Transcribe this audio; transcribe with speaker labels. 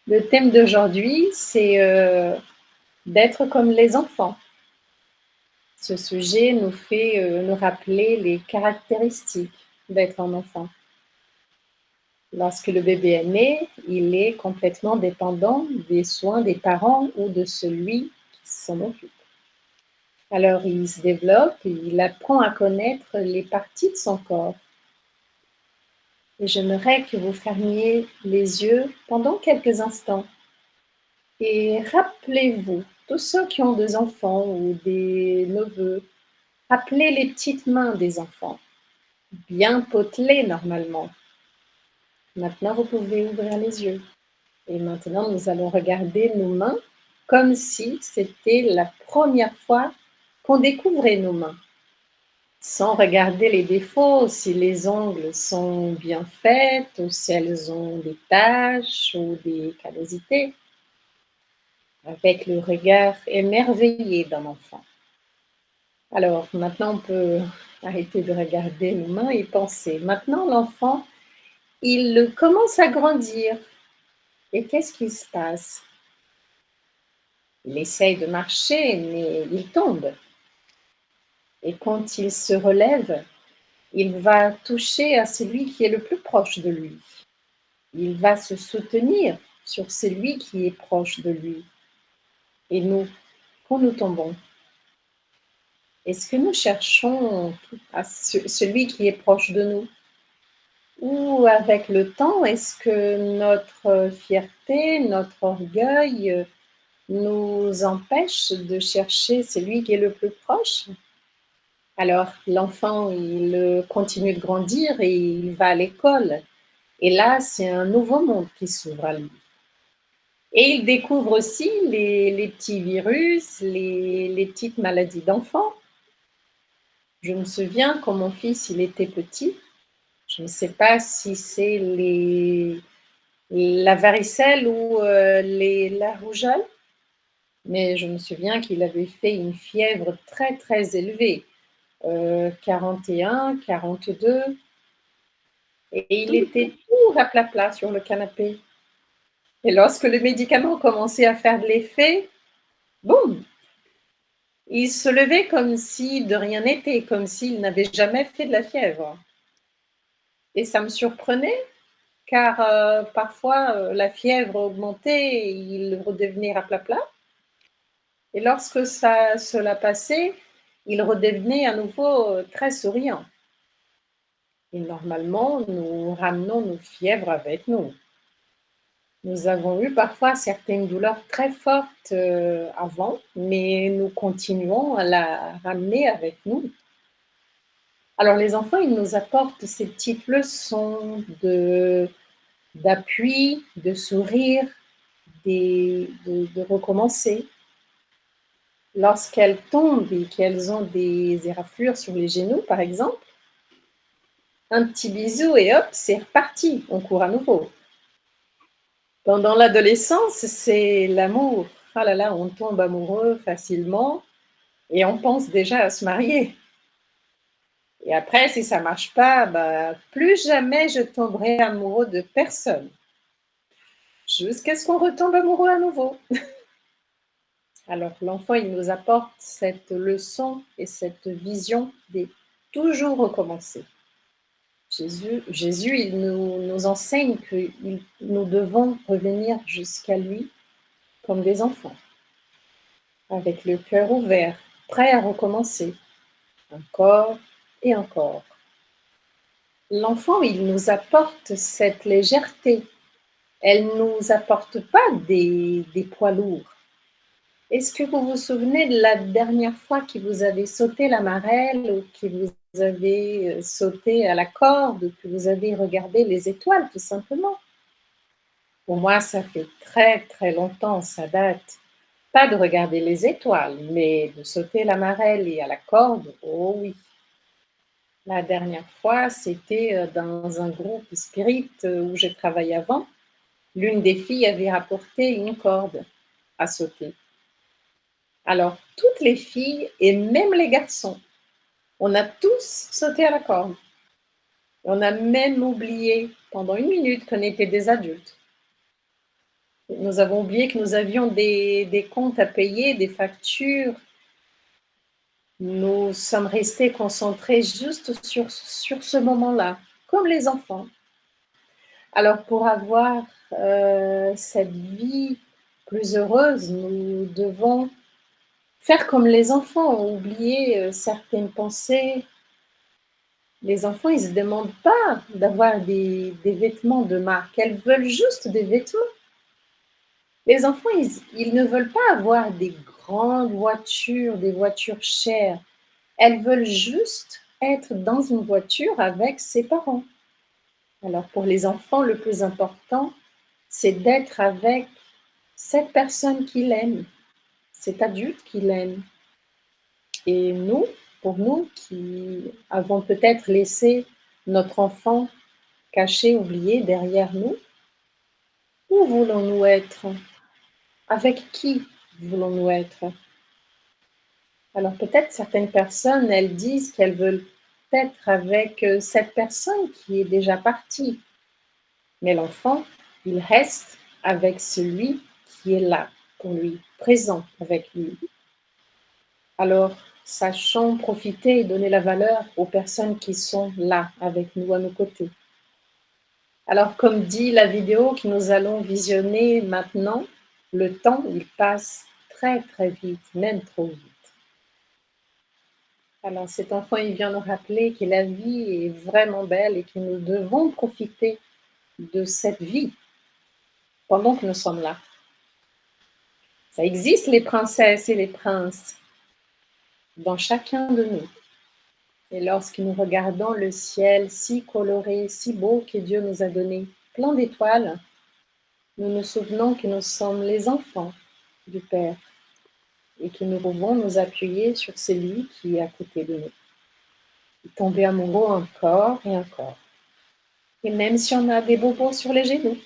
Speaker 1: Le thème d'aujourd'hui, c'est d'être comme les enfants. Ce sujet nous fait nous rappeler les caractéristiques d'être un enfant. Lorsque le bébé est né, il est complètement dépendant des soins des parents ou de celui qui s'en occupe. Alors il se développe, il apprend à connaître les parties de son corps. Et j'aimerais que vous fermiez les yeux pendant quelques instants. Et rappelez-vous, tous ceux qui ont des enfants ou des neveux, rappelez les petites mains des enfants, bien potelées normalement. Maintenant, vous pouvez ouvrir les yeux. Et maintenant, nous allons regarder nos mains comme si c'était la première fois qu'on découvrait nos mains, sans regarder les défauts, si les ongles sont bien faits ou si elles ont des taches ou des callosités, avec le regard émerveillé d'un enfant. Alors, maintenant, on peut arrêter de regarder nos mains et penser. Maintenant, l'enfant, il commence à grandir. Et qu'est-ce qui se passe? Il essaye de marcher, mais il tombe. Et quand il se relève, il va toucher à celui qui est le plus proche de lui. Il va se soutenir sur celui qui est proche de lui. Et nous, quand nous tombons, est-ce que nous cherchons à celui qui est proche de nous? Ou avec le temps, est-ce que notre fierté, notre orgueil nous empêche de chercher celui qui est le plus proche? Alors, l'enfant, il continue de grandir et il va à l'école. Et là, c'est un nouveau monde qui s'ouvre à lui. Et il découvre aussi les petits virus, les petites maladies d'enfants. Je me souviens quand mon fils, il était petit, je ne sais pas si c'est la varicelle ou la rougeole, mais je me souviens qu'il avait fait une fièvre très très élevée, 41, 42, et il était tout raplapla sur le canapé. Et lorsque le médicament commençait à faire de l'effet, boum, il se levait comme si de rien n'était, comme s'il n'avait jamais fait de la fièvre. Et ça me surprenait, car parfois la fièvre augmentait et il redevenait raplapla. Et lorsque cela passait, il redevenait à nouveau très souriant. Et normalement, nous ramenons nos fièvres avec nous. Nous avons eu parfois certaines douleurs très fortes avant, mais nous continuons à la ramener avec nous. Alors les enfants, ils nous apportent ces petites leçons d'appui, de sourire, de recommencer. Lorsqu'elles tombent et qu'elles ont des éraflures sur les genoux, par exemple, un petit bisou et hop, c'est reparti, on court à nouveau. Pendant l'adolescence, c'est l'amour. Ah là là, on tombe amoureux facilement et on pense déjà à se marier. Et après, si ça marche pas, bah, plus jamais je tomberai amoureux de personne. Jusqu'à ce qu'on retombe amoureux à nouveau. Alors l'enfant, il nous apporte cette leçon et cette vision de toujours recommencer. Jésus il nous enseigne que nous devons revenir jusqu'à lui comme des enfants, avec le cœur ouvert, prêt à recommencer, encore et encore. L'enfant, il nous apporte cette légèreté. Elle ne nous apporte pas des poids lourds. Est-ce que vous vous souvenez de la dernière fois que vous avez sauté la marelle ou que vous avez sauté à la corde ou que vous avez regardé les étoiles, tout simplement? Pour moi, ça fait très très longtemps, ça date. Pas de regarder les étoiles, mais de sauter la marelle et à la corde, oh oui. La dernière fois, c'était dans un groupe spirit où j'ai travaillé avant. L'une des filles avait apporté une corde à sauter. Alors, toutes les filles et même les garçons, on a tous sauté à la corde. On a même oublié pendant une minute qu'on était des adultes. Nous avons oublié que nous avions des comptes à payer, des factures. Nous sommes restés concentrés juste sur ce moment-là, comme les enfants. Alors pour avoir cette vie plus heureuse, nous devons faire comme les enfants, oublier certaines pensées. Les enfants, ils ne se demandent pas d'avoir des vêtements de marque, elles veulent juste des vêtements. Les enfants, ils ne veulent pas avoir des grandes voitures, des voitures chères. Elles veulent juste être dans une voiture avec ses parents. Alors pour les enfants, le plus important, c'est d'être avec cette personne qu'il aime, cet adulte qu'il aime. Et nous, pour nous qui avons peut-être laissé notre enfant caché, oublié derrière nous, où voulons-nous être? Avec qui voulons-nous être? Alors peut-être certaines personnes, elles disent qu'elles veulent être avec cette personne qui est déjà partie. Mais l'enfant, il reste avec celui qui est là pour lui, présent avec lui. Alors, sachons profiter et donner la valeur aux personnes qui sont là avec nous, à nos côtés. Alors, comme dit la vidéo que nous allons visionner maintenant, le temps, il passe très très vite, même trop vite. Alors, cet enfant, il vient nous rappeler que la vie est vraiment belle et que nous devons profiter de cette vie pendant que nous sommes là. Ça existe les princesses et les princes dans chacun de nous. Et lorsque nous regardons le ciel si coloré, si beau que Dieu nous a donné, plein d'étoiles, nous nous souvenons que nous sommes les enfants du Père et que nous pouvons nous appuyer sur celui qui est à côté de nous. Et tomber amoureux encore et encore. Et même si on a des bobos sur les genoux.